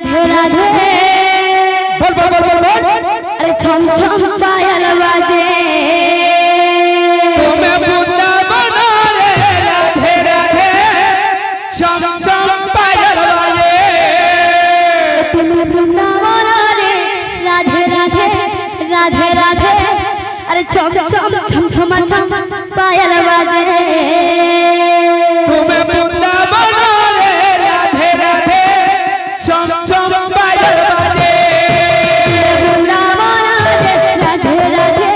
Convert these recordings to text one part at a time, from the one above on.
राधे राधे बोल बोल बोल बोल बोल। अरे छम छम पायल बाजे तुम्हें बुद्धा बना रे राधे राधे छम छम पायल बाजे तुम्हें वृंदावन रे राधे राधे राधे राधे अरे छम छम छम छम छम पायल बाजे तुम्हें बुद्धा बना रे राधे राधे छम छम पायल बाजे वृंदावन रे राधे राधे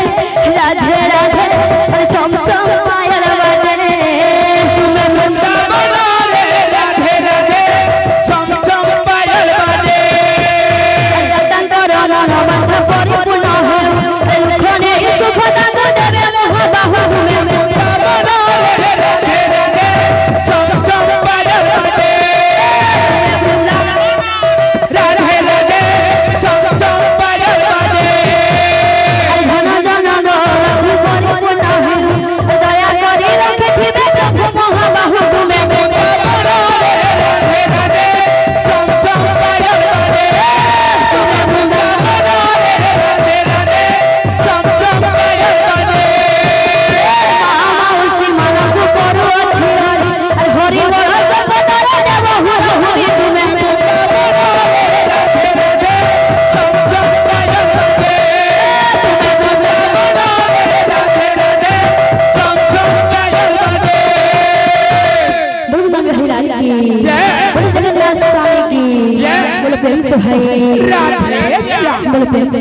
राधे राधे अरे छम छम पायल बाजे तुम्हें बुद्धा बना रे राधे राधे छम छम पायल बाजे तंत्र मन मन परिपूर्ण हो लखने सुख दान देवे मोह बाहु तुम्हें बुद्धा बना रे राधे राधे छम छम पायल बाजे राधे राधे छम छम पायल बाजे धन जन रघु परिपूर्ण हो दया करी रखे थिबे प्रभु मोह बाहु तुम्हें बुद्धा बना रे राधे राधे छम छम पायल बाजे तुम्हें बुद्धा बना रे राधे राधे छम छम पायल बाजे माउसी मन को करू अछि हरि बड़ सब तर देव हुई तुम्हें बुद्धा बना रे राधे राधे छम छम पायल बाजे तुम्हें बुद्धा बना रे राधे राधे छम छम पायल बाजे बोल बंदे हिलाल की जय। बोल जगन्नाथ स्वामी की जय। बोल प्रेम से भाई राधे श्याम। बोल प्रेम से